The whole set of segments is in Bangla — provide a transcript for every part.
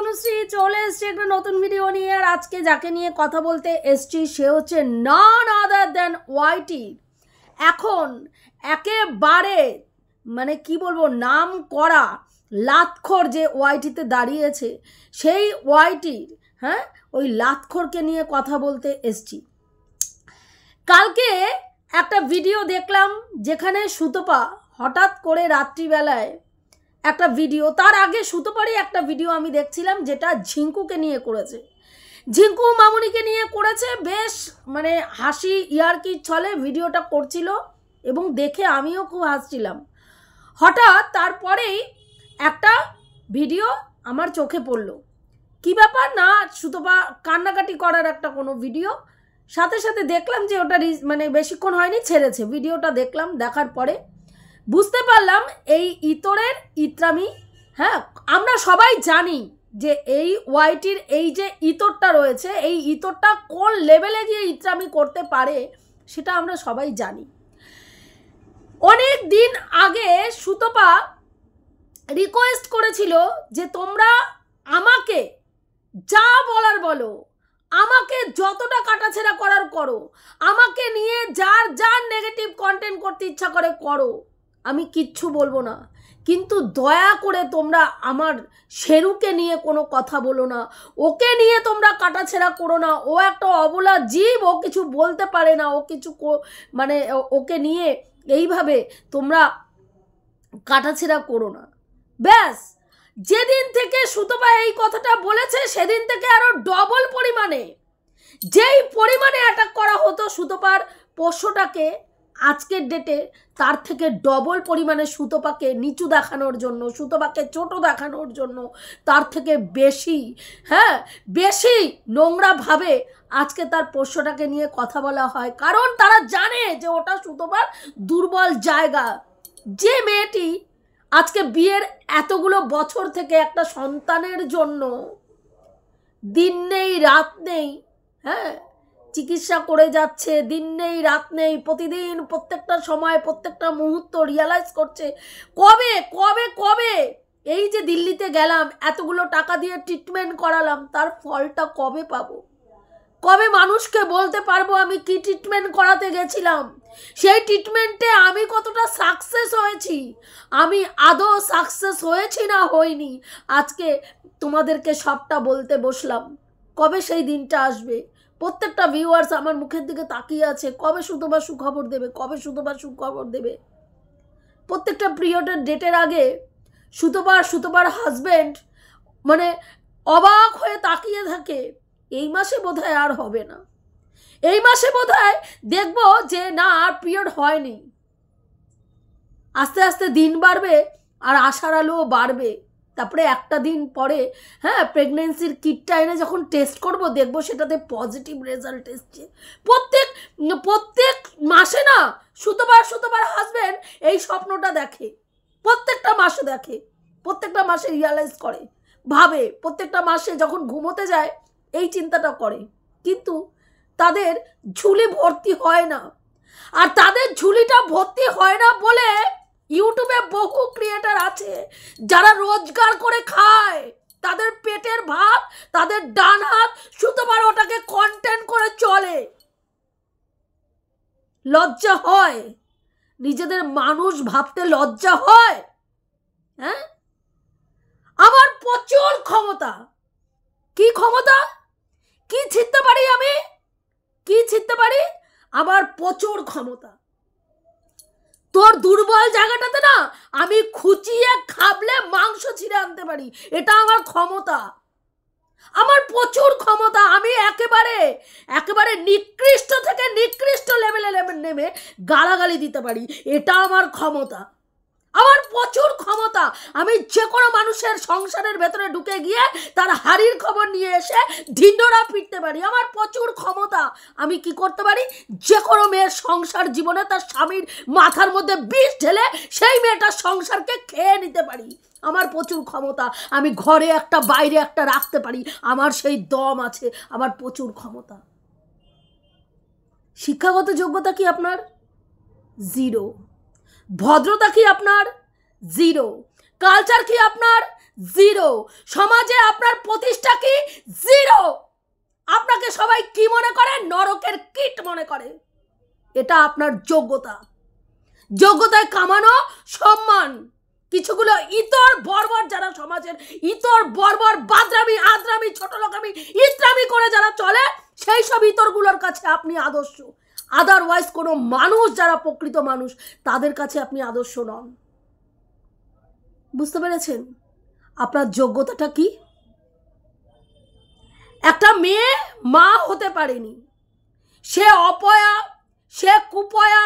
তনুশ্রী চলে এসছে একটা নতুন ভিডিও নিয়ে। আর আজকে যাকে নিয়ে কথা বলতে এসছি সে হচ্ছে নন আদার দ্যান ওয়াইটি। এখন একেবারে মানে কি বলবো, নাম করা লাতখোর যে ওয়াইটিতে দাঁড়িয়েছে সেই ওয়াইটির, হ্যাঁ, ওই লাতখোরকে নিয়ে কথা বলতে এসছি। কালকে একটা ভিডিও দেখলাম যেখানে সুতপা হঠাৎ করে রাত্রিবেলায় একটা ভিডিও, তার আগে সুতপারই একটা ভিডিও আমি দেখছিলাম যেটা ঝিঙ্কুকে নিয়ে করেছে, ঝিঙ্কু মামুনিকে নিয়ে করেছে। বেশ মানে হাসি ইয়ার্কির ছলে ভিডিওটা করছিল এবং দেখে আমিও খুব হাসছিলাম। হঠাৎ তারপরেই একটা ভিডিও আমার চোখে পড়লো। কি ব্যাপার না, সুতপা কান্নাকাটি করার একটা কোনো ভিডিও, সাথে সাথে দেখলাম যে ওটা মানে বেশিক্ষণ হয়নি ছেড়েছে। ভিডিওটা দেখলাম, দেখার পরে বুঝতে পারলাম এই ইতরের ইতরামি। হ্যাঁ, আমরা সবাই জানি যে এই ওয়াইটির এই যে ইতরটা রয়েছে, এই ইতরটা কোন লেভেলে গিয়ে ইতরামি করতে পারে সেটা আমরা সবাই জানি। অনেক দিন আগে সুতপা রিকোয়েস্ট করেছিল যে তোমরা আমাকে যা বলার বলো, আমাকে যতটা কাটাছেড়া করার করো, আমাকে নিয়ে যার যার নেগেটিভ কন্টেন্ট করতে ইচ্ছা করে করো, আমি কিচ্ছু বলবো না, কিন্তু দয়া করে তোমরা আমার শেরুকে নিয়ে কোনো কথা বলো না, ওকে নিয়ে তোমরা কাটাছেড়া করো না। ও একটা অবলা জীব, ও কিছু বলতে পারে না, ও কিছু মানে ওকে নিয়ে এইভাবে তোমরা কাটাছেড়া করো না। ব্যাস, যেদিন থেকে সুতপা এই কথাটা বলেছে সেদিন থেকে আরো ডবল পরিমাণে, যেই পরিমাণে অ্যাটাক করা হতো সুতপার পোষ্যটাকে আজকের ডেটে, তার থেকে ডবল পরিমাণে সুতপাকে নিচু দেখানোর জন্য, সুতপাকে ছোট দেখানোর জন্য, তার থেকে বেশি, হ্যাঁ বেশি নোংরাভাবে আজকে তার পোষ্যটাকে নিয়ে কথা বলা হয়। কারণ তারা জানে যে ওটা সুতপার দুর্বল জায়গা। যে মেয়েটি আজকে বিয়ের এতগুলো বছর থেকে একটা সন্তানের জন্য দিন নেই রাত নেই, হ্যাঁ, চিকিৎসা করে যাচ্ছে, দিন নেই রাত নেই, প্রতিদিন প্রত্যেকটা সময় প্রত্যেকটা মুহূর্ত রিয়ালাইজ করছে কবে কবে কবে এই যে দিল্লিতে গেলাম, এতগুলো টাকা দিয়ে ট্রিটমেন্ট করালাম, তার ফলটা কবে পাবো, কবে মানুষকে বলতে পারবো আমি কি ট্রিটমেন্ট করাতে গেছিলাম, সেই ট্রিটমেন্টে আমি কতটা সাকসেস হয়েছি, আমি আদৌ সাকসেস হয়েছি না হইনি, আজকে তোমাদেরকে সবটা বলতে বসলাম। কবে সেই দিনটা আসবে? প্রত্যেকটা ভিউয়ার্স আমার মুখের দিকে তাকিয়ে আছে, কবে সুতপা সুখবর দেবে, কবে সুতপা সুখবর দেবে। প্রত্যেকটা পিরিয়ডের ডেটের আগে সুতপার হাজব্যান্ড মানে অবাক হয়ে তাকিয়ে থাকে, এই মাসে বোধহয় আর হবে না, এই মাসে বোধহয় দেখবো যে না আর পিরিয়ড হয়নি। আস্তে আস্তে দিন বাড়বে আর আশার আলোও বাড়বে। তারপরে একটা দিন পরে, হ্যাঁ, প্রেগনেন্সির কিটটা এনে যখন টেস্ট করব দেখবো সেটাতে পজিটিভ রেজাল্ট এসছে। প্রত্যেক মাসে না সুতপার হাজব্যান্ড এই স্বপ্নটা দেখে, প্রত্যেকটা মাসে দেখে, প্রত্যেকটা মাসে রিয়ালাইজ করে, ভাবে, প্রত্যেকটা মাসে যখন ঘুমোতে যায় এই চিন্তাটা করে, কিন্তু তাদের ঝুলি ভর্তি হয় না। আর তাদের ঝুলিটা ভর্তি হয় না বলে ইউটিউবে বহু ক্রিয়েটার আছে যারা রোজগার করে খায়, তাদের পেটের ভাত, তাদের ডান হাত সুতপার ওটাকে কন্টেন্ট করে চলে। লজ্জা হয়, নিজেদের মানুষ ভাবতে লজ্জা হয়। হ্যাঁ, আমার প্রচুর ক্ষমতা, কি ক্ষমতা, কি ছিঁড়তে পারি আমি, কি ছিঁড়তে পারি, আমার প্রচুর ক্ষমতা। তোর দুর্বল জায়গাটাতে না আমি খুঁচিয়ে খাবলে মাংস ছিঁড়ে আনতে পারি, এটা আমার ক্ষমতা, আমার প্রচুর ক্ষমতা। আমি একেবারে নিকৃষ্ট থেকে নিকৃষ্ট লেভেলে নেমে গালাগালি দিতে পারি, এটা আমার ক্ষমতা, আমার প্রচুর ক্ষমতা। আমি যে কোনো মানুষের সংসারের ভেতরে ঢুকে গিয়ে তার হাড়ির খবর নিয়ে এসে ঢিন্ডোরা পিটতে পারি, আমার প্রচুর ক্ষমতা। আমি কি করতে পারি, যে কোনো মেয়ের সংসার জীবনে তার স্বামীর মাথার মধ্যে বিষ ঢেলে সেই মেয়েটার সংসারকে খেয়ে নিতে পারি, আমার প্রচুর ক্ষমতা। আমি ঘরে একটা বাইরে একটা রাখতে পারি, আমার সেই দম আছে, আমার প্রচুর ক্ষমতা। শিক্ষাগত যোগ্যতা কি আপনার? জিরো। ভদ্রতা কি আপনার? জিরো। কালচার কি আপনার? জিরো। সমাজে আপনার প্রতিষ্ঠা কি? জিরো। আপনাকে সবাই কি মনে করে? নরকের কীট মনে করে। এটা আপনার যোগ্যতা, যোগ্যতায় কামানো সম্মান। কিছুগুলো ইতর বর্বর যারা সমাজের ইতর বর্বর বাদরামি আদ্রামি ছোট লোকামি ইত্রামি করে যারা চলে, সেই সব ইতরগুলোর কাছে আপনি আদর্শ। আদারওয়াইজ কোনো মানুষ যারা প্রকৃত মানুষ তাদের কাছে আপনি আদর্শ নন। বুঝতে পেরেছেন আপনার যোগ্যতাটা কি? একটা মেয়ে মা হতে পারেনি, সে অপয়া, সে কুপয়া,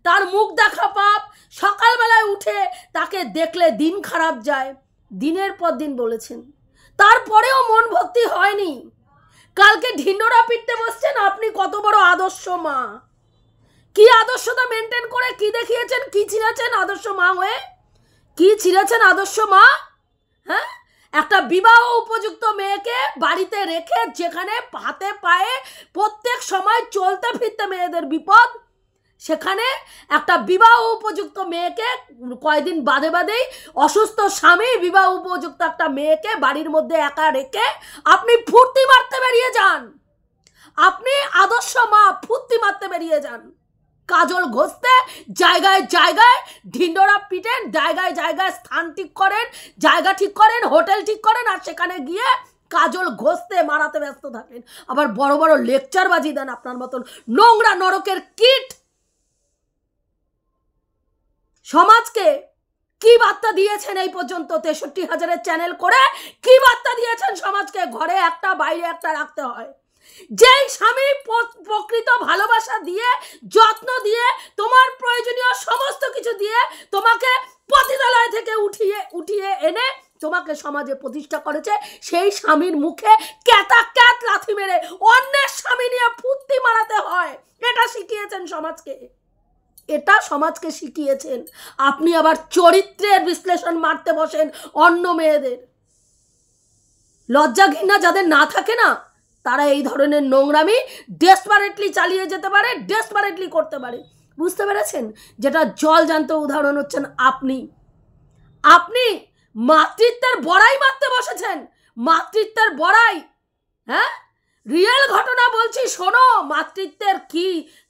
তার মুখ দেখা পাপ। সকালবেলায় উঠে তাকে দেখলে দিন খারাপ যায়, দিনের পর দিন বলেছেন, তারপরেও মন ভর্তি হয়নি। কালকে ঢিন্ডোরা পিটতে বসছেন, আপনি কত বড় আদর্শ মা। কি আদর্শতা মেনটেন করে কি দেখিয়েছেন? কি ছিঁড়েছেন আদর্শ মা হয়ে? কি ছিঁড়েছেন আদর্শ মা? হ্যাঁ, একটা বিবাহ উপযুক্ত মেয়েকে বাড়িতে রেখে, যেখানে হাতে পায়ে প্রত্যেক সময় চলতে ফিরতে মেয়েদের বিপদ, সেখানে একটা বিবাহ উপযুক্ত মেয়েকে কয়েকদিন বাদে বাদেই অসুস্থ স্বামী বিবাহ উপযুক্ত একটা মেয়েকে বাড়ির মধ্যে একা রেখে আপনি ফুর্তি মারতে বেরিয়ে যান। আপনি আদর্শ মা ফুর্তি মারতে বেরিয়ে যান, কাজল ঘষতে জায়গায় জায়গায় ঢিন্ডোরা পিটেন, জায়গায় জায়গায় স্থান ঠিক করেন, জায়গা ঠিক করেন, হোটেল ঠিক করেন, আর সেখানে গিয়ে কাজল ঘষতে মারাতে ব্যস্ত থাকেন। আবার বড় বড় লেকচার বাজি দেন আপনার মতন নোংরা নরকের কীট। সমাজকে কি বার্তা দিয়েছেন এই পর্যন্ত? 63,000-এর চ্যানেল করে কি বার্তা দিয়েছেন সমাজকে? ঘরে একটা বাইরে একটা রাখতে হয়। যেই স্বামী প্রকৃত ভালোবাসা দিয়ে, যত্ন দিয়ে, তোমার প্রয়োজনীয় সমস্ত কিছু দিয়ে তোমাকে পতিতালয় থেকে উঠিয়ে এনে তোমাকে সমাজে প্রতিষ্ঠা করেছে, সেই স্বামীর মুখে ক্যাতা ক্যাত লাথি মেরে অন্যের স্বামী নিয়ে ফুর্তি মারাতে হয়। এটা শিখিয়েছেন সমাজকে, এটা সমাজকে শিখিয়েছেন। আপনি আবার চরিত্রের বিশ্লেষণ মারতে বসেন অন্য মেয়েদের। লজ্জা ঘৃণা যাদের না থাকে না, তারা এই ধরনের নোংরামি ডেসপারেটলি চালিয়ে যেতে পারে, ডেসপারেটলি করতে পারে। বুঝতে পেরেছেন? যেটা জলজান্ত উদাহরণ হচ্ছেন আপনি। আপনি মাতৃত্বের বড়াই মারতে বসেছেন, মাতৃত্বের বড়াই। হ্যাঁ, রিয়েল ঘটনা বলছি, শোনো। মাতৃত্বের কি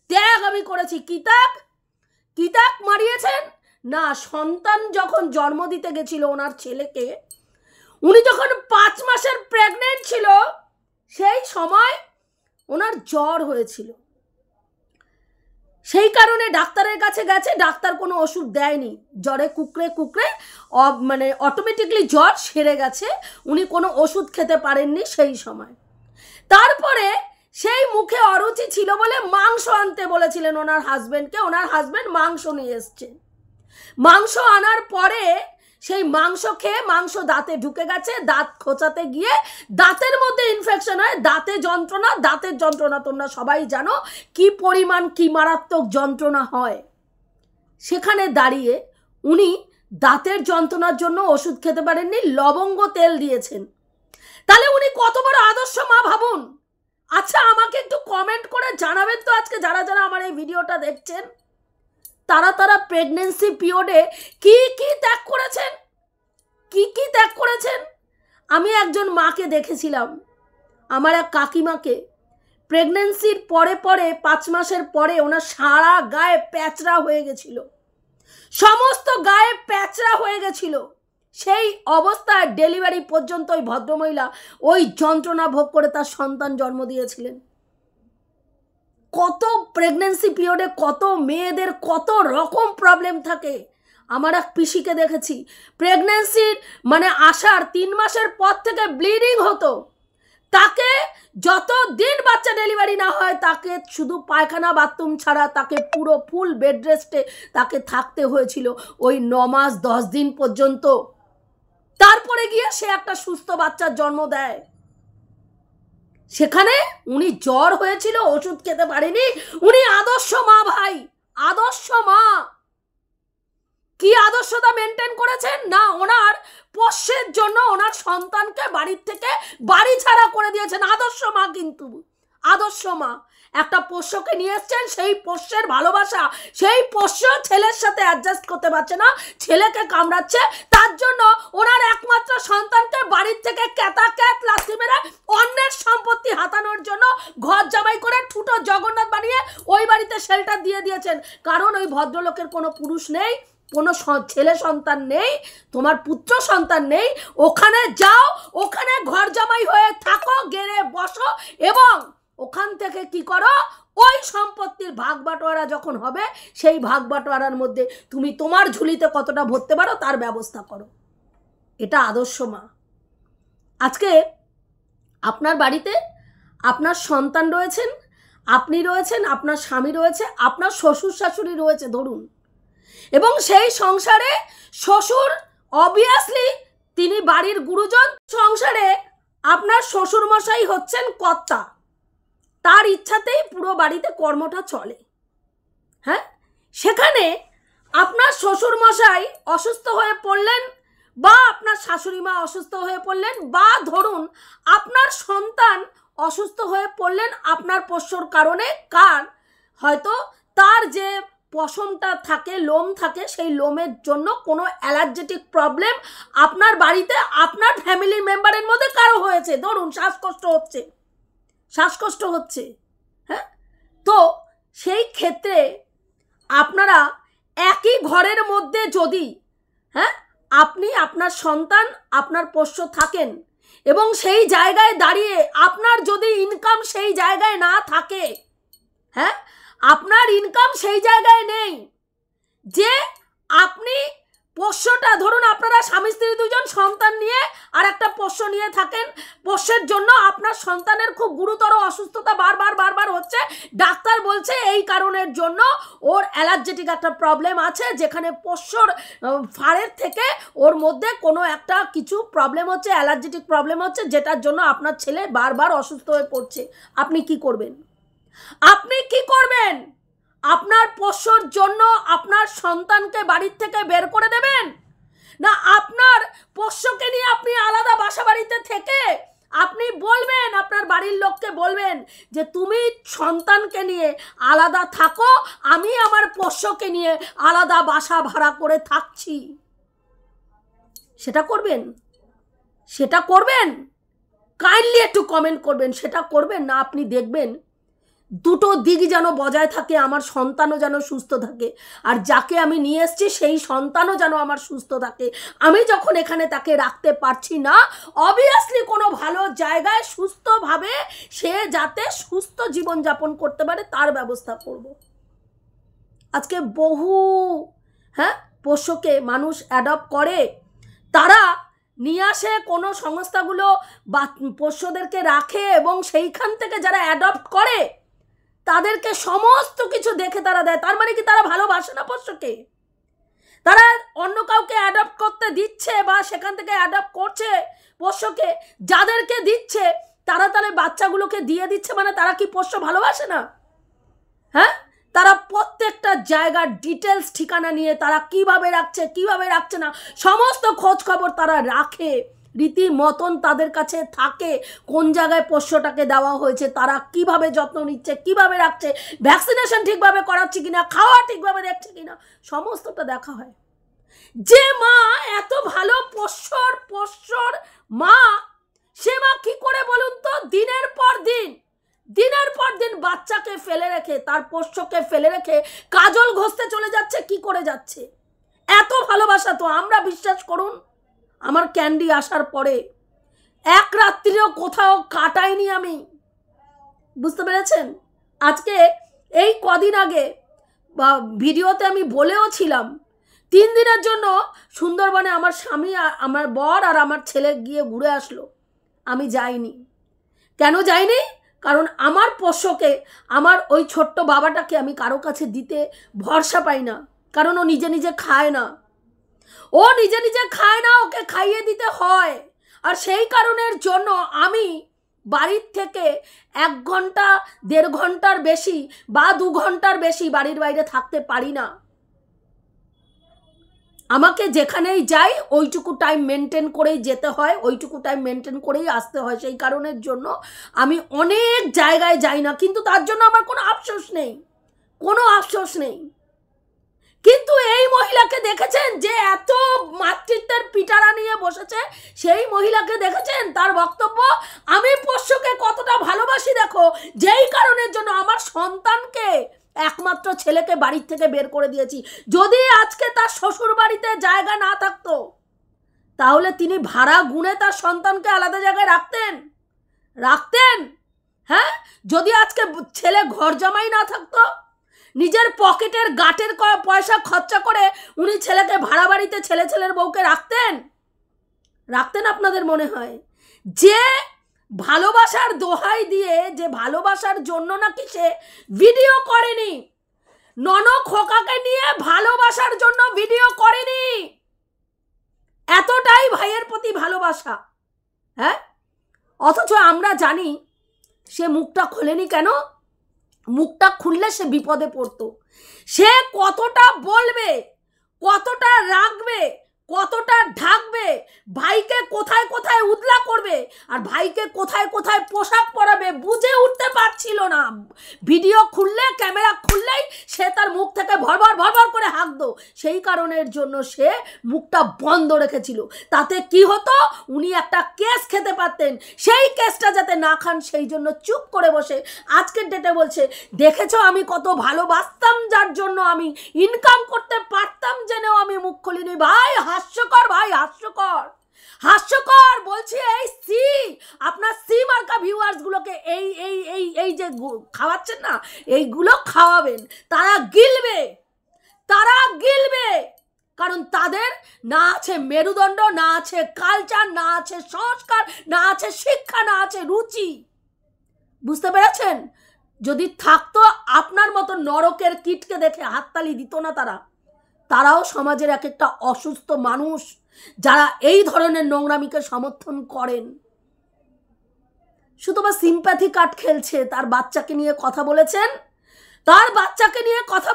ত্যাগ আমি করেছি। কি ত্যাগ? কি ত্যাগ মারিয়েছেন না? সন্তান যখন জন্ম দিতে গেছিল ওনার ছেলেকে, উনি যখন 5 মাসের প্রেগনেন্ট ছিল, সেই সময় ওনার জ্বর হয়েছিল। সেই কারণে ডাক্তারের কাছে গেছে, ডাক্তার কোনো ওষুধ দেয়নি। জ্বরে কুকড়ে কুকড়ে মানে অটোমেটিকলি জ্বর সেরে গেছে, উনি কোনো ওষুধ খেতে পারেননি সেই সময়। তারপরে সেই মুখে অরুচি ছিল বলে মাংস আনতে বলেছিলেন ওনার হাজবেন্ডকে। ওনার হাজবেন্ড মাংস নিয়ে এসছে। মাংস আনার পরে সেই মাংস খেয়ে মাংস দাঁতে ঢুকে গেছে, দাঁত খোঁচাতে গিয়ে দাঁতের মধ্যে ইনফেকশন হয়, দাঁতে যন্ত্রণা। দাঁতের যন্ত্রণা তোমরা সবাই জানো কি পরিমাণ, কি মারাত্মক যন্ত্রণা হয়। সেখানে দাঁড়িয়ে উনি দাঁতের যন্ত্রণার জন্য ওষুধ খেতে পারেননি, লবঙ্গ তেল দিয়েছেন। তাহলে উনি কত বড় আদর্শ মা ভাবুন। আচ্ছা, আমাকে একটু কমেন্ট করে জানাবেন তো আজকে যারা যারা আমার এই ভিডিওটা দেখছেন, তারা প্রেগনেন্সি পিরিয়ডে কি কি ত্যাগ করেছেন, কি কি ত্যাগ করেছেন। আমি একজন মাকে দেখেছিলাম, আমার এক কাকিমাকে, প্রেগনেন্সির পরে 5 মাসের পরে ওনার সারা গায়ে প্যাচরা হয়ে গেছিল, সমস্ত গায়ে প্যাচরা হয়ে গেছিল। সেই অবস্থায় ডেলিভারি পর্যন্ত ওই ভদ্রমহিলা ওই যন্ত্রণা ভোগ করে তার সন্তান জন্ম দিয়েছিলেন। কত প্রেগনেন্সি পিরিয়ডে কত মেয়েদের কত রকম প্রবলেম থাকে। আমার এক পিসিকে দেখেছি, প্রেগনেন্সির মানে আসার 3 মাসের পর থেকে ব্লিডিং হতো। তাকে যত দিন বাচ্চা ডেলিভারি না হয়, তাকে শুধু পায়খানা বাথরুম ছাড়া তাকে পুরো ফুল বেড রেস্টে তাকে থাকতে হয়েছিল ওই 9 মাস 10 দিন পর্যন্ত। তারপরে গিয়ে সে একটা সুস্থ বাচ্চার জন্ম দেয়। সেখানে উনি জ্বর হয়েছিল, ওষুধ খেতে পারেনি। উনি আদর্শ মা ভাই, আদর্শ মা। কি আদর্শতা মেনটেন করেছেন না? ওনার পোষ্যের জন্য ওনার সন্তানকে বাড়ির থেকে বাড়ি ছাড়া করে দিয়েছেন। আদর্শ মা, কিন্তু আদর্শ মা। একটা পোষ্যকে নিয়ে এসছেন, সেই পোষ্যের ভালোবাসা, সেই পোষ্য ছেলের সাথে অ্যাডজাস্ট করতে পারছে না, ছেলেকে কামড়াচ্ছে, তার জন্য ওনার একমাত্র সন্তানকে বাড়ির থেকে ক্যাত লাথি মেরে অন্যের সম্পত্তি হাতানোর জন্য ঘর জামাই করে ঠুটো জগন্নাথ বানিয়ে ওই বাড়িতে শেল্টার দিয়ে দিয়েছেন। কারণ ওই ভদ্রলোকের কোনো পুরুষ নেই, কোনো ছেলে সন্তান নেই, তোমার পুত্র সন্তান নেই। ওখানে যাও, ওখানে ঘর জামাই হয়ে থাকো, গেড়ে বসো, এবং ওখান থেকে কি করো, ওই সম্পত্তির ভাগ বাটোয়ারা যখন হবে সেই ভাগ বাটোয়ারার মধ্যে তুমি তোমার ঝুলিতে কতটা ভরতে পারো তার ব্যবস্থা করো। এটা আদর্শ মা। আজকে আপনার বাড়িতে আপনার সন্তান রয়েছেন, আপনি রয়েছেন, আপনার স্বামী রয়েছে, আপনার শ্বশুর শাশুড়ি রয়েছে ধরুন, এবং সেই সংসারে শ্বশুর অবভিয়াসলি তিনি বাড়ির গুরুজন। সংসারে আপনার শ্বশুর মশাই হচ্ছেন কর্তা, তার ইচ্ছাতেই পুরো বাড়িতে কর্মটা চলে। হ্যাঁ, সেখানে আপনার শ্বশুর মশাই অসুস্থ হয়ে পড়লেন, বা আপনার শাশুড়ি মা অসুস্থ হয়ে পড়লেন, বা ধরুন আপনার সন্তান অসুস্থ হয়ে পড়লেন আপনার পোষ্যর কারণে, হয়তো তার যে পশমটা থাকে, লোম থাকে, সেই লোমের জন্য কোনো অ্যালার্জেটিক প্রবলেম আপনার বাড়িতে আপনার ফ্যামিলি মেম্বারের মধ্যে কারো হয়েছে, ধরুন শ্বাসকষ্ট হচ্ছে। হ্যাঁ, তো সেই ক্ষেত্রে আপনারা একই ঘরের মধ্যে যদি আপনি, আপনার সন্তান, আপনার পোষ্য থাকেন, এবং সেই জায়গায় দাঁড়িয়ে আপনার যদি ইনকাম সেই জায়গায় না থাকে, আপনার ইনকাম সেই জায়গায় নেই যে আপনি পোষ্যটা, ধরুন আপনারা স্বামী স্ত্রী দুজন সন্তান নিয়ে আর একটা পোষ্য নিয়ে থাকেন, পোষ্যের জন্য আপনার সন্তানের খুব গুরুতর অসুস্থতা বারবার হচ্ছে, ডাক্তার বলছে এই কারণের জন্য ওর অ্যালার্জেটিক একটা প্রবলেম আছে, যেখানে পোষ্যর ফাড়ের থেকে ওর মধ্যে কোনো একটা কিছু প্রবলেম হচ্ছে, অ্যালার্জেটিক প্রবলেম হচ্ছে, যেটার জন্য আপনার ছেলে বারবার অসুস্থ হয়ে পড়ছে। আপনি কি করবেন? আপনার পোষ্যর জন্য আপনার সন্তানকে বাড়ির থেকে বের করে দেবেন, না আপনার পোষ্যকে নিয়ে আপনি আলাদা বাসা বাড়িতে থেকে আপনি বলবেন, আপনার বাড়ির লোককে বলবেন যে তুমি সন্তানকে নিয়ে আলাদা থাকো, আমি আমার পোষ্যকে নিয়ে আলাদা বাসা ভাড়া করে থাকছি? সেটা করবেন? কাইন্ডলি একটু কমেন্ট করবেন। সেটা করবেন না? আপনি দেখবেন দুটো দিক যেন বজায় থাকে, আমার সন্তানও যেন সুস্থ থাকে, আর যাকে আমি নিয়ে এসেছি সেই সন্তানও যেন আমার সুস্থ থাকে। আমি যখন এখানে তাকে রাখতে পারছি না, অবভিয়াসলি কোনো ভালো জায়গায় সুস্থভাবে সে যাতে সুস্থ জীবনযাপন করতে পারে তার ব্যবস্থা করব। আজকে বহু পোষ্যকে মানুষ অ্যাডপ্ট করে, তারা নিয়ে আসে, কোনো সংস্থাগুলো পোষ্যদেরকে রাখে, এবং সেইখান থেকে যারা অ্যাডপ্ট করে তাদেরকে সমস্ত কিছু দেখে তারা দেয়। তার মানে কি তারা ভালোবাসে না পোষ্যকে? তারা অন্য কাউকে অ্যাডপ্ট করতে দিচ্ছে বা সেখান থেকে অ্যাডপ্ট করছে পোষ্যকে, যাদেরকে দিচ্ছে তারা তাহলে বাচ্চাগুলোকে দিয়ে দিচ্ছে, মানে তারা কি পোষ্য ভালোবাসে না? তারা প্রত্যেকটা জায়গার ডিটেলস ঠিকানা নিয়ে তারা কিভাবে রাখছে না সমস্ত খোঁজ খবর তারা রাখে, রীতিমতন তাদের কাছে থাকে কোন জায়গায় পোষ্যটাকে দেওয়া হয়েছে, তারা কিভাবে যত্ন নিচ্ছে, কিভাবে রাখছে, ভ্যাকসিনেশন ঠিকভাবে করাচ্ছে কিনা, খাওয়া ঠিকভাবে দেখছে কিনা, সমস্তটা দেখা হয়। যে মা এত ভালো পোষ্যর মা, সে মা কি করে বলুন তো দিনের পর দিন বাচ্চাকে ফেলে রেখে, তার পোষ্যকে ফেলে রেখে কাজল ঘষতে চলে যাচ্ছে? কি করে যাচ্ছে? এত ভালোবাসা তো আমরা, বিশ্বাস করুন, আমার ক্যান্ডি আসার পরে এক রাত্রিও কোথাও কাটাইনি আমি, বুঝতে পেরেছেন? আজকে এই কদিন আগে ভিডিওতে আমি বলেও ছিলাম, 3 দিনের জন্য সুন্দরবনে আমার স্বামী, আমার বর আর আমার ছেলে গিয়ে ঘুরে আসলো। আমি যাইনি। কেন যাইনি? কারণ আমার পোষ্যকে, আমার ওই ছোট্ট বাবাটাকে আমি কারো কাছে দিতে ভরসা পাই না, কারণ ও নিজে খায় না, ওকে খাইয়ে দিতে হয়। আর সেই কারণের জন্য আমি বাড়ির থেকে 1 ঘন্টা 1.5 ঘন্টার বেশি বা 2 ঘন্টার বেশি বাড়ির বাইরে থাকতে পারি না। আমাকে যেখানেই যাই ওইটুকু টাইম মেনটেন করেই যেতে হয়, ওইটুকু টাইম মেনটেন করেই আসতে হয়। সেই কারণের জন্য আমি অনেক জায়গায় যাই না, কিন্তু তার জন্য আমার কোনো আফসোস নেই, কোনো আফসোস নেই। কিন্তু এই মহিলাকে দেখেছেন যে এত মাতৃত্বের পিটারা নিয়ে বসেছে, সেই মহিলাকে দেখেছেন তার বক্তব্য, আমি পোষ্যকে কতটা ভালোবাসি দেখো, যেই কারণের জন্য আমার সন্তানকে, একমাত্র ছেলেকে বাড়ির থেকে বের করে দিয়েছি। যদি আজকে তার শ্বশুর বাড়িতে জায়গা না থাকতো তাহলে তিনি ভাড়া গুনে তার সন্তানকে আলাদা জায়গায় রাখতেন। হ্যাঁ, যদি আজকে ছেলে ঘর জামাই না থাকতো, নিজের পকেটের গাটের পয়সা খরচা করে উনি ছেলেকে ভাড়া বাড়িতে ছেলের বউকে রাখতেন আপনাদের মনে হয়? যে ভালোবাসার দোহাই দিয়ে, যে ভালোবাসার জন্য নাকি সে ভিডিও করেনি, খোকাকে নিয়ে ভালোবাসার জন্য ভিডিও করেনি, এতটাই ভাইয়ের প্রতি ভালোবাসা। হ্যাঁ, অথচ আমরা জানি সে মুখটা খোলেনি কেন? মুখটা খুললে সে বিপদে পড়তো। সে কতটা বলবে, কতটা রাখবে, কতটা ঢাকবে, ভাইকে কোথায় কোথায় উদলা করবে আর ভাইকে কোথায় কোথায় পোশাক পরাবে বুঝে উঠতে পারছিল না। ভিডিও খুললে, ক্যামেরা খুললেই সে তার মুখ থেকে ভরভর করে হাঁকতো। সেই কারণের জন্য সে মুখটা বন্ধ রেখেছিল। তাতে কি হতো, উনি একটা কেস খেতে পারতেন। সেই কেসটা যাতে না খান সেই জন্য চুপ করে বসে আজকের ডেটে বলছে, দেখেছো আমি কত ভালোবাসতাম, যার জন্য আমি ইনকাম করতে পারতাম জেনেও আমি মুখ খুলিনি। ভাই হাস্যকর, ভাই হাস্যকর, হাস্যকর বলছি। এই আপনার মার্কা ভিউয়ার্স গুলোকে এই এই এই এই যে খাওয়াচ্ছেন না, এইগুলো খাওয়াবেন, তারা গিলবে। কারণ তাদের না আছে মেরুদণ্ড, না আছে কালচার, না আছে সংস্কার, না আছে শিক্ষা, না আছে রুচি। বুঝতে পেরেছেন? যদি থাকতো আপনার মতো নরকের কীটকে দেখে হাততালি দিত না তারাও সমাজের এক একটা অসুস্থ মানুষ যারা এই ধরনের নোংরামিকে সমর্থন করেন। শুধু বা সিম্প্যাথি কার্ড খেলছে। তার বাচ্চাকে নিয়ে কথা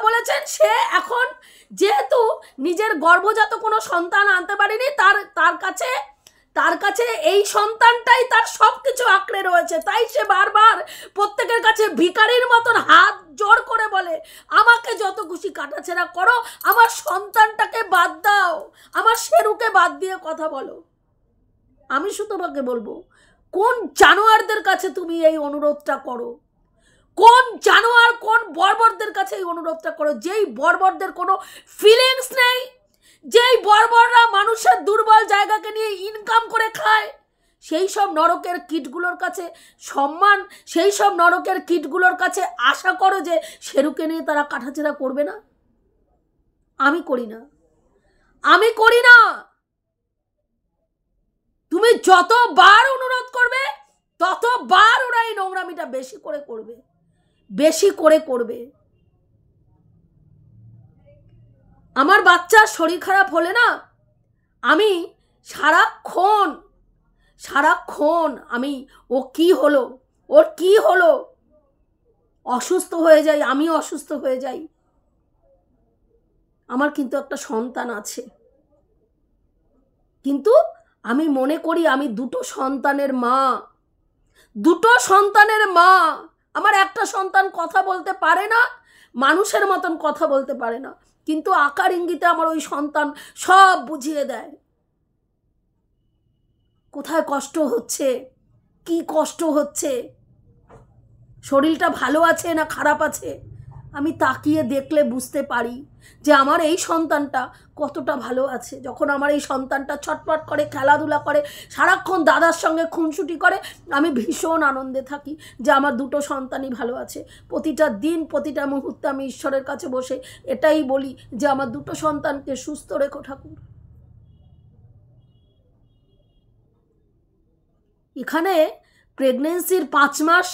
বলেছেন, সে এখন যেহেতু নিজের গর্ভজাত কোনো সন্তান আনতে পারেনি, তার কাছে এই সন্তানটাই তার সবকিছু আঁকড়ে রয়েছে। তাই সে বারবার প্রত্যেকের কাছে ভিখারির মতন হাত জোর করে বলে, আমাকে যত খুশি কাটাছেড়া করো, আমার সন্তানটাকে বাদ দাও, আমার শেরুকে বাদ দিয়ে কথা বলো। আমি শুধু তোমাকে বলবো, কোন জানোয়ারদের কাছে তুমি এই অনুরোধটা করো? কোন জানোয়ার, কোন বর্বরদের কাছে এই অনুরোধটা করো? যেই বর্বরদের কোনো ফিলিংস নেই, যেই বর্বররা মানুষের দুর্বল জায়গাকে নিয়ে ইনকাম করে খায়, সেই সব নরকের কীটগুলোর কাছে সম্মান, সেই সব নরকের কীটগুলোর কাছে আশা করো যে শেরুকে নিয়ে তারা কাটাছেড়া করবে না। আমি করি না। তুমি যতবার অনুরোধ করবে ততবার ওরা এই নোংরামিটা বেশি করে করবে। আমার বাচ্চার শরীর খারাপ হলে না, আমি সারাক্ষণ আমি ওর কি হলো অসুস্থ হয়ে যাই, আমি অসুস্থ হয়ে যাই। আমার কিন্তু একটা সন্তান আছে, কিন্তু আমি মনে করি আমি দুটো সন্তানের মা। আমার একটা সন্তান কথা বলতে পারে না, মানুষের মতন কথা বলতে পারে না, কিন্তু আকার ইঙ্গিতে আমার ওই সন্তান সব বুঝিয়ে দেয়। কোথায় কষ্ট হচ্ছে, কি কষ্ট হচ্ছে, শরীরটা ভালো আছে না খারাপ আছে, আমি তাকিয়ে দেখলে বুঝতে পারি যে আমার এই সন্তানটা কতটা ভালো আছে। যখন আমার এই সন্তানটা ছটপট করে, খেলাধুলা করে, সারাক্ষণ দাদার সঙ্গে খুনসুটি করে, আমি ভীষণ আনন্দে থাকি যে আমার দুটো সন্তানই ভালো আছে। প্রতিটা দিন, প্রতিটা মুহূর্তে আমি ঈশ্বরের কাছে বসে এটাই বলি যে আমার দুটো সন্তানকে সুস্থ রেখো ঠাকুর। এখানে প্রেগনেন্সির 5 মাস,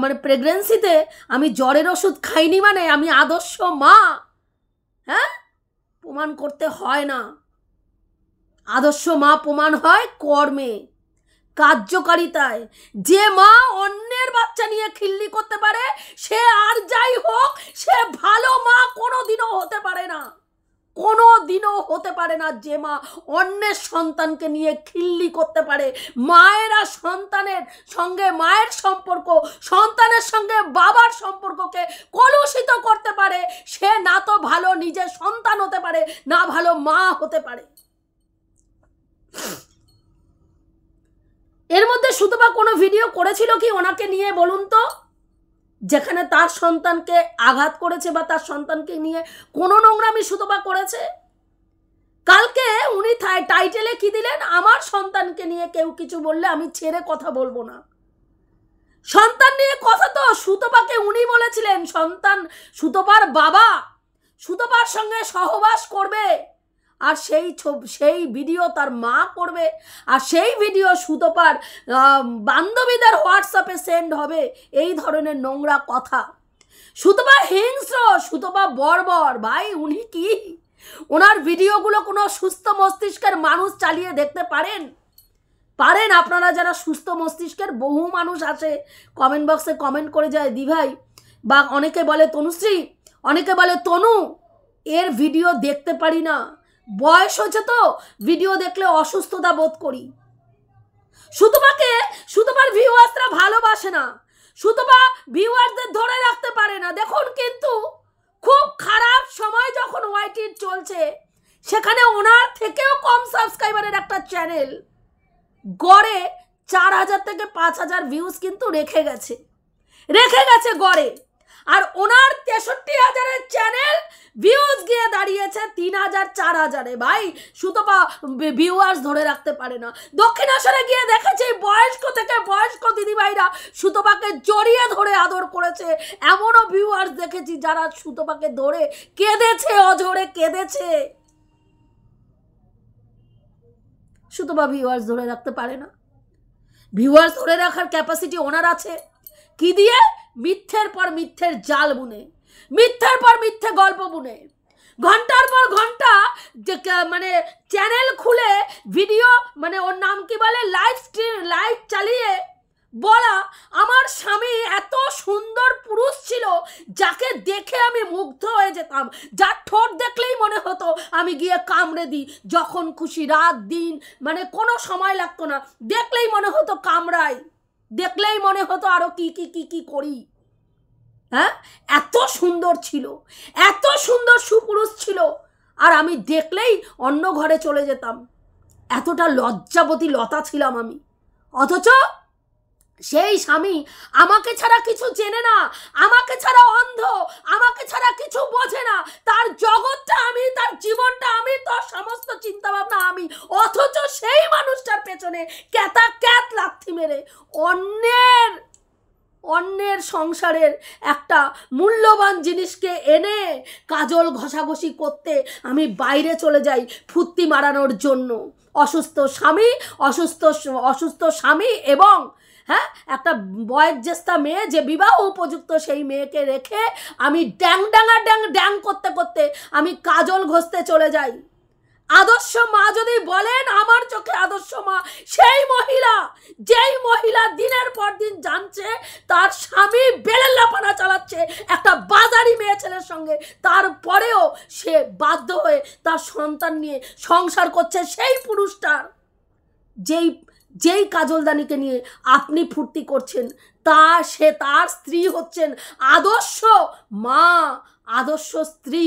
মানে প্রেগনেন্সিতে আমি জ্বরের ওষুধ খাইনি মানে আমি আদর্শ মা, হ্যাঁ? প্রমাণ করতে হয় না। আদর্শ মা প্রমাণ হয় কর্মে, কার্যকারিতায়। যে মা অন্যের বাচ্চা নিয়ে খিল্লি করতে পারে, সে আর যাই হোক, সে ভালো মা কোনোদিনও হতে পারে না। কোনো দিনও হতে পারে না যে মা অন্যের সন্তানকে নিয়ে খিল্লি করতে পারে। মায়েরা সন্তানের সঙ্গে মায়ের সম্পর্ক, সন্তানের সঙ্গে বাবার সম্পর্ককে কলুষিত করতে পারে, সে না তো ভালো নিজের সন্তান হতে পারে, না ভালো মা হতে পারে। এর মধ্যে সুতপা কোনো ভিডিও করেছিল কি ওনাকে নিয়ে বলুন তো, যেখানে তার সন্তানকে আঘাত করেছে বা তার সন্তানকে নিয়ে কোনো নোংরামি সুতপা করেছে? কালকে উনি টাইটেলে কি দিলেন, আমার সন্তানকে নিয়ে কেউ কিছু বললে আমি ছেড়ে কথা বলবো না। সন্তান নিয়ে কথা তো সুতপাকে উনি বলেছিলেন, সন্তান সুতপার বাবা সুতপার সঙ্গে সহবাস করবে, আর সেই ভিডিও তার মা করবে, আর সেই ভিডিও সুতপার বান্ধবীদের হোয়াটসঅ্যাপে সেন্ড হবে। এই ধরনের নোংরা কথা। সুতপা হিংস্র, সুতপা বর্বর। ভাই উনি কি, ওনার ভিডিওগুলো কোনো সুস্থ মস্তিষ্কের মানুষ চালিয়ে দেখতে পারেন? আপনারা যারা সুস্থ মস্তিষ্কের, বহু মানুষ আছে কমেন্ট বক্সে কমেন্ট করে যায় দি ভাই, বা অনেকে বলে তনুশ্রী, অনেকে বলে তনু, এর ভিডিও দেখতে পারি না, বয়স হচ্ছে তো, ভিডিও দেখলে অসুস্থতা বোধ করি। সুতপার ভিউয়ার্সরা ভালোবাসে না, সুতপা ভিউয়ার্সদের ধরে রাখতে পারে না। দেখুন, কিন্তু খুব খারাপ সময় যখন ওয়াইটির চলছে, সেখানে ওনার থেকেও কম সাবস্ক্রাইবারের একটা চ্যানেল গড়ে 4000 থেকে 5000 ভিউজ কিন্তু রেখে গেছে গড়ে, আর ওনার 63,000-এর চ্যানেল ভিউজ গিয়ে দাঁড়িয়েছে 3000 4000-এ। ভাই সুতপা ভিউয়ার্স ধরে রাখতে পারে না। দক্ষিণেশ্বরে গিয়ে দেখেছি বয়স্ক থেকে বয়স্ক দিদিভাইরা সুতপাকে জড়িয়ে ধরে আদর করেছে, এমনও ভিউয়ার্স দেখেছি যারা সুতপাকে ধরে কেঁদেছে, অঝরে কেঁদেছে। সুতপা ভিউয়ার্স ধরে রাখতে পারে না। ভিউয়ার্স ধরে রাখার ক্যাপাসিটি ওনার আছে কি দিয়ে? মিথ্যের পর মিথ্যের জাল বুনে, মিথ্যের পর মিথ্যে গল্প বুনে, ঘন্টার পর ঘন্টা মানে চ্যানেল খুলে ভিডিও, মানে ওর নাম কি বলে, লাইভ চালিয়ে বলা আমার স্বামী এত সুন্দর পুরুষ ছিল যাকে দেখে আমি মুগ্ধ হয়ে যেতাম, যার ঠোঁট দেখলেই মনে হতো আমি গিয়ে কামড়ে দিই, যখন খুশি রাত দিন, মানে কোনো সময় লাগতো না, দেখলেই মনে হতো কামড়াই, দেখলেই মনে হতো আরো কি কি কি কি করি। হ্যাঁ, এত সুন্দর ছিল, এত সুন্দর সুপুরুষ ছিল, আর আমি দেখলেই অন্য ঘরে চলে যেতাম। এতটা লজ্জাবতী লতা ছিলাম আমি। অথচ সেই স্বামী আমাকে ছাড়া কিছু চেনে না, আমাকে ছাড়া অন্ধ, আমাকে ছাড়া কিছু বোঝে না, তার জগৎটা আমি, তার জীবনটা আমি, তার সমস্ত চিন্তা ভাবনা আমি। অথচ সেই মানুষটার পেছনে ক্যাত লাথি মেরে অন্যের সংসারের একটা মূল্যবান জিনিসকে এনে কাজল ঘষাঘষি করতে আমি বাইরে চলে যাই ফুর্তি মারানোর জন্য। অসুস্থ স্বামী এবং হ্যাঁ একটা বয়োজ্যেষ্ঠা মেয়ে, যে বিবাহ উপযুক্ত সেই মেয়েকে রেখে আমি ড্যাং করতে করতে আমি কাজল ঘষতে চলে যাই। আদর্শ মা যদি বলেন, আমার চোখে আদর্শ মা সেই মহিলা, যেই মহিলা দিনের পর দিন জানছে তার স্বামী বেলেল্লাপানা চালাচ্ছে একটা বাজারি মেয়ে ছেলের সঙ্গে, তারপরেও সে বাধ্য হয়ে তার সন্তান নিয়ে সংসার করছে। সেই পুরুষটার, যেই কাজলদানিকে নিয়ে আপনি ফুর্তি করছেন, তার স্ত্রী হচ্ছেন আদর্শ মা, আদর্শ স্ত্রী।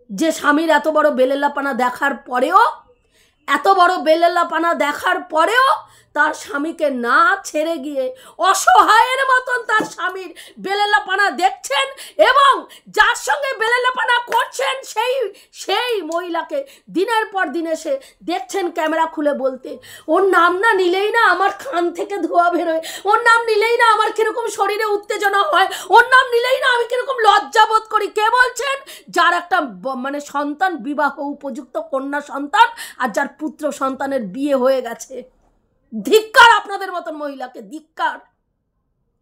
যে স্বামীর এত বড় বেলেল্লাপানা দেখার পরেও তার স্বামীকে না ছেড়ে গিয়ে অসহায়ের মতন তার স্বামীর বেলেল্লাপানা দেখছেন, এবং যার সঙ্গে বেলেল্লাপানা করছেন সেই মহিলাকে দিনের পর দিন এসে দেখছেন ক্যামেরা খুলে বলতে, ওর নাম না নিলেই না আমার কান থেকে ধোঁয়া বেরোয়, ওর নাম নিলেই না আমার কিরকম শরীরে উত্তেজনা হয়, ওর নাম নিলেই না আমি কিরকম লজ্জা বোধ করি। কে বলছেন? যার একটা মানে সন্তান, বিবাহ উপযুক্ত কন্যা সন্তান, আর যার পুত্র সন্তানের বিয়ে হয়ে গেছে। ধিক্কার আপনাদের মতন মহিলাকে, ধিক্কার।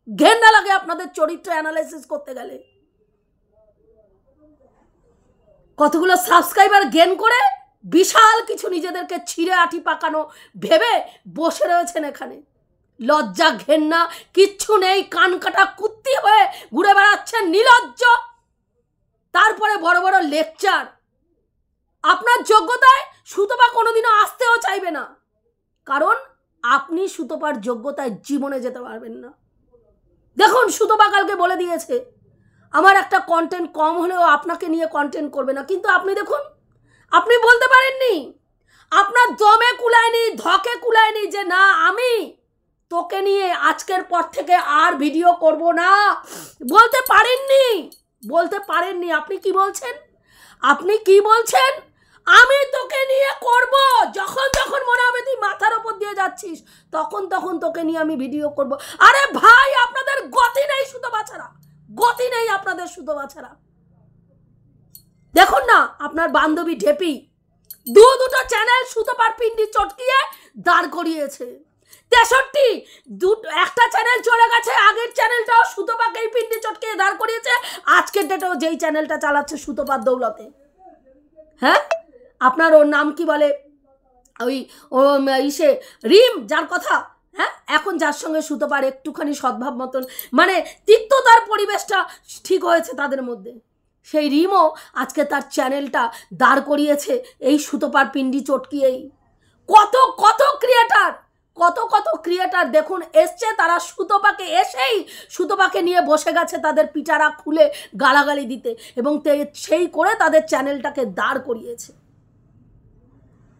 ঘেন্না লাগে আপনাদের চরিত্র অ্যানালাইসিস করতে গেলে। কতগুলো সাবস্ক্রাইবার গেন করে বিশাল কিছু নিজেদেরকে ছিঁড়ে আটি পাকানো ভেবে বসে রয়েছেন এখানে। লজ্জা ঘেন্না কিচ্ছু নেই, কান কাটা কুত্তি হয়ে ঘুরে বেড়াচ্ছেন নির্লজ্জ। তারপরে বড় বড় লেকচার। আপনার যোগ্যতায় সুতপা কোনোদিনও আসতেও চাইবে না, কারণ আপনি সুতপার যোগ্যতায় জীবনে যেতে পারবেন না। দেখুন, সুতপা কালকে বলে দিয়েছে আমার একটা কন্টেন্ট কম হলেও আপনাকে নিয়ে কন্টেন্ট করবে না, কিন্তু আপনি দেখুন, আপনি বলতে পারেননি, আপনার দমে কুলায়নি, ধকে কুলায়নি যে না আমি তোকে নিয়ে আজকের পর থেকে আর ভিডিও করব না। বলতে পারেননি। আপনি কি বলছেন? আমি তোকে নিয়ে করব, যখন মনে হবে তুই মাথার ওপর দিয়ে যাচ্ছিস তখন তোকে নিয়ে আমি ভিডিও করব। আরে ভাই, আপনাদের গতি নেই সুতপা ছাড়া, আপনাদের সুতপা ছাড়া। দেখুন না, আপনার বান্ধবী ঢেপি দুটো চ্যানেল সুতপার পিন্ডি চটকিয়ে দাঁড় করিয়েছে। 63 একটা চ্যানেল চলে গেছে, আগের চ্যানেলটাও সুতপাকেই পিন্ডি চটকিয়ে দাঁড় করিয়েছে। আজকের ডেটেও যেই চ্যানেলটা চালাচ্ছে সুতপার দৌলতে। হ্যাঁ, আপনার ওর নাম কি বলে, ওই ইসে রিম, যার কথা, হ্যাঁ, এখন যার সঙ্গে সুতপার একটুখানি সদ্ভাব মতন মানে তিক্ততার পরিবেশটা ঠিক হয়েছে তাদের মধ্যে, সেই রিমও আজকে তার চ্যানেলটা দাঁড় করিয়েছে এই সুতপার পিন্ডি চটকিয়েই। কত ক্রিয়েটার দেখুন এসছে, তারা সুতপাকে নিয়ে বসে গেছে তাদের পিটারা খুলে গালাগালি দিতে, এবং সেই করে তাদের চ্যানেলটাকে দাঁড় করিয়েছে।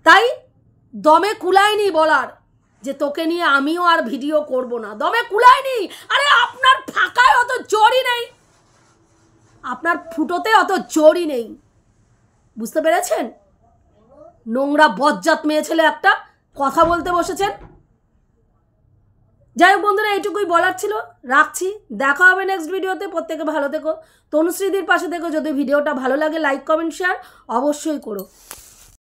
তাই দমে কুলায়নি বলার যে তোকে নিয়ে আমিও আর ভিডিও করব না, দমে কুলায়নি। আরে আপনার ফাঁকায় অত জোরই নেই, আপনার ফুটোতে অত জোরই নেই, বুঝতে পেরেছেন? নোংরা বজ্জাত মেয়ে ছেলে একটা, কথা বলতে বসেছেন। যাই হোক বন্ধুরা, এইটুকুই বলার ছিল, রাখছি। দেখা হবে নেক্সট ভিডিওতে। প্রত্যেকে ভালো থেকো, তনুশ্রীদির পাশে থেকো। যদি ভিডিওটা ভালো লাগে লাইক কমেন্ট শেয়ার অবশ্যই করো।